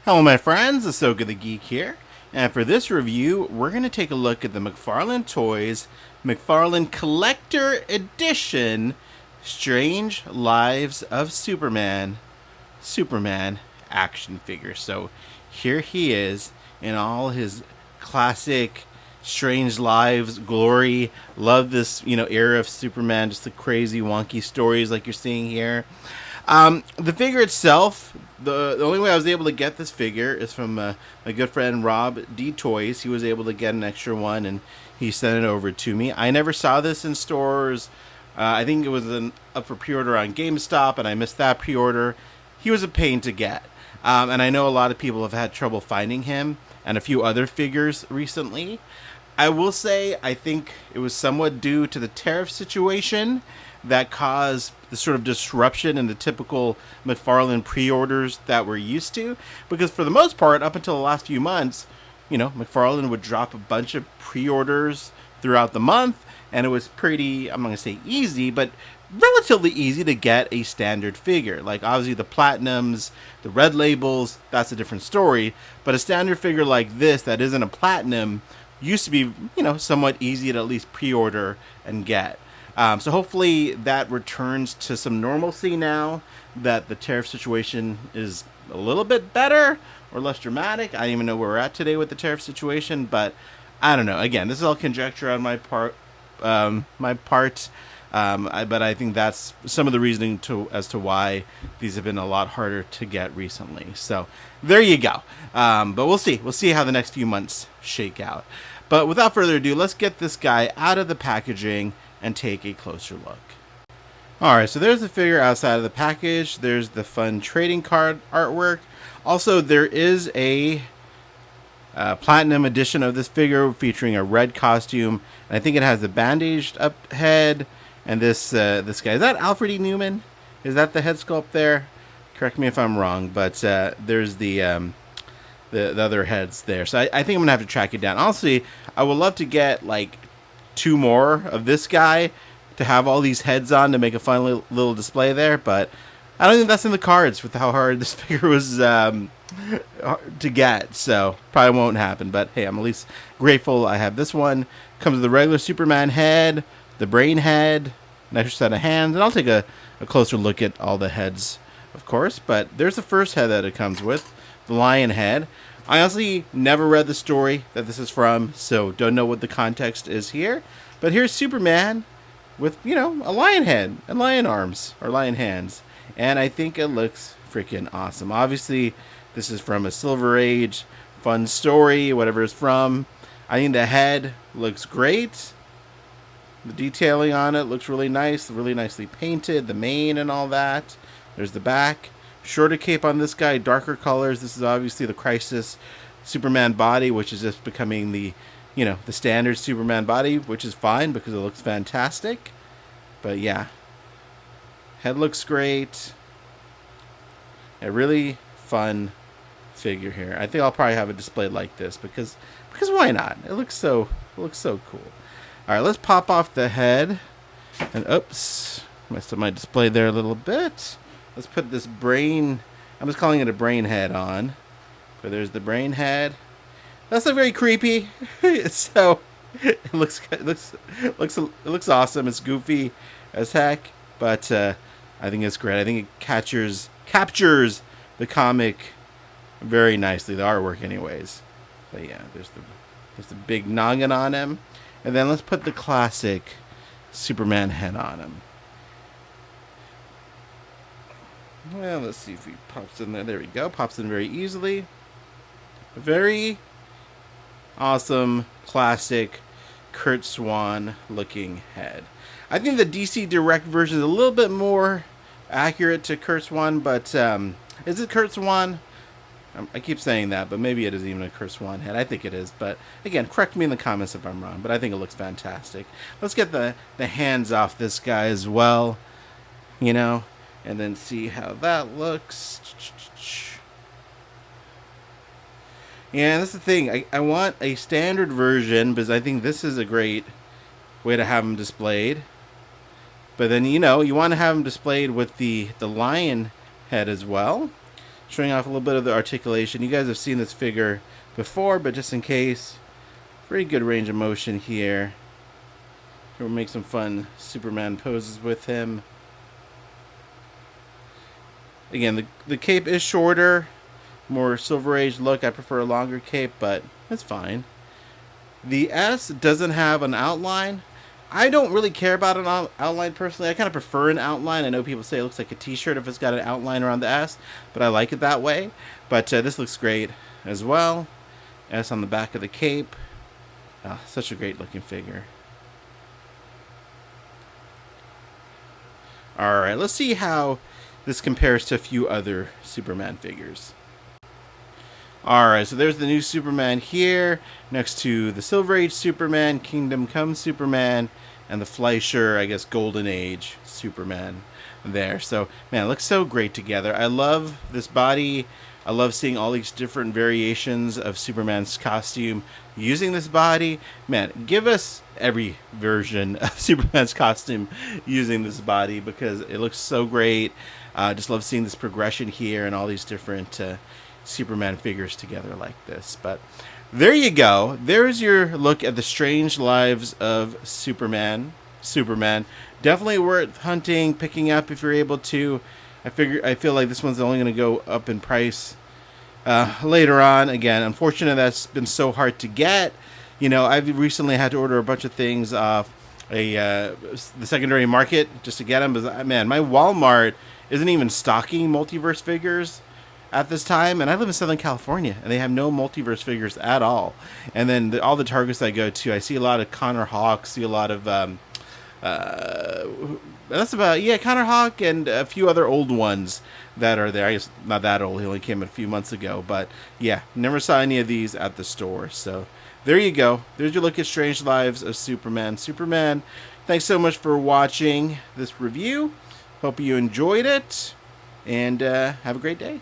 Hello my friends, Asoka the Geek here, and for this review, we're going to take a look at the McFarlane Toys McFarlane Collector Edition Strange Lives of Superman action figure. So here he is in all his classic Strange Lives glory. Love this, era of Superman, just the crazy wonky stories like you're seeing here. The figure itself, the only way I was able to get this figure is from my good friend Rob D Toys. He was able to get an extra one and he sent it over to me. I never saw this in stores. I think it was up for pre-order on GameStop and I missed that pre-order. He was a pain to get. And I know a lot of people have had trouble finding him and a few other figures recently. I will say I think it was somewhat due to the tariff situation that caused the sort of disruption in the typical McFarlane pre-orders that we're used to. Because for the most part, up until the last few months, McFarlane would drop a bunch of pre-orders throughout the month, and it was pretty, I'm not going to say easy, but relatively easy to get a standard figure. Like, obviously, the Platinums, the Red Labels, that's a different story. But a standard figure like this that isn't a Platinum used to be, somewhat easy to at least pre-order and get. So hopefully that returns to some normalcy now that the tariff situation is a little bit better or less dramatic. I don't even know where we're at today with the tariff situation, but I don't know. Again, this is all conjecture on my part. But I think that's some of the reasoning as to why these have been a lot harder to get recently. So there you go. But we'll see. We'll see how the next few months shake out. But without further ado, let's get this guy out of the packaging and take a closer look. Alright, so there's the figure outside of the package. There's the fun trading card artwork. Also, there is a platinum edition of this figure featuring a red costume. And I think it has the bandaged up head. And this guy, is that Alfred E. Newman? Is that the head sculpt there? Correct me if I'm wrong, but there's the other heads there. So I think I'm going to have to track it down. Honestly, I would love to get like 2 more of this guy to have all these heads on to make a fun little display there, but I don't think that's in the cards with how hard this figure was to get, so probably won't happen. But hey, I'm at least grateful I have this one. Comes with the regular Superman head, the brain head, an extra set of hands, and I'll take a closer look at all the heads, of course. But there's the first head that it comes with, the lion head. I honestly never read the story that this is from, so don't know what the context is here. But here's Superman with, a lion head and lion arms, or lion hands. And I think it looks freaking awesome. Obviously, this is from a Silver Age fun story, whatever it's from. I think the head looks great. The detailing on it looks really nice, really nicely painted. The mane and all that. There's the back. Shorter cape on this guy, darker colors. This is obviously the Crisis Superman body, which is just becoming the standard Superman body, which is fine because it looks fantastic. But yeah, head looks great. A really fun figure here. I think I'll probably have it displayed like this because why not? It looks so cool. All right, let's pop off the head. And oops, messed up my display there a little bit. Let's put this brain, I'm just calling it a brain head on. But there's the brain head. That's not very creepy. So it looks awesome. It's goofy as heck, but I think it's great. I think it captures the comic very nicely, the artwork anyways. But yeah, there's the big noggin on him. And then let's put the classic Superman head on him. Well, let's see if he pops in there. There we go. Pops in very easily. A very awesome, classic Kurt Swan looking head. I think the DC Direct version is a little bit more accurate to Kurt Swan, but is it Kurt Swan? I keep saying that, but maybe it is even a Kurt Swan head. I think it is, but again, correct me in the comments if I'm wrong, but I think it looks fantastic. Let's get the hands off this guy as well, and then see how that looks. Yeah, that's the thing. I want a standard version because I think this is a great way to have them displayed. But then, you want to have them displayed with the lion head as well. showing off a little bit of the articulation. You guys have seen this figure before, but just in case, pretty good range of motion here. We'll make some fun Superman poses with him. Again, the cape is shorter, more Silver Age look. I prefer a longer cape, but it's fine. The S doesn't have an outline. I don't really care about an outline personally. I kind of prefer an outline. I know people say it looks like a t-shirt if it's got an outline around the S, but I like it that way. But this looks great as well. S on the back of the cape. Oh, such a great looking figure. Alright, let's see how this compares to a few other Superman figures. Alright, so there's the new Superman here, next to the Silver Age Superman, Kingdom Come Superman, and the Fleischer, I guess, Golden Age Superman there. So, man, it looks so great together. I love this body. I love seeing all these different variations of Superman's costume using this body. Man, give us every version of Superman's costume using this body because it looks so great. Just love seeing this progression here and all these different Superman figures together like this. But there you go. There's your look at the strange lives of Superman. Definitely worth hunting, picking up if you're able to. I feel like this one's only going to go up in price later on. Again, unfortunately, that's been so hard to get. You know, I've recently had to order a bunch of things off the secondary market just to get them. But man, my Walmart isn't even stocking Multiverse figures at this time, and I live in Southern California, and they have no Multiverse figures at all. And then all the Targets I go to, I see a lot of Connor Hawk, see a lot of that's about, yeah, Connor Hawk and a few other old ones that are there. I guess not that old, he only came a few months ago, but yeah, never saw any of these at the store. So there you go. There's your look at Strange Lives of Superman. Thanks so much for watching this review. Hope you enjoyed it, and have a great day.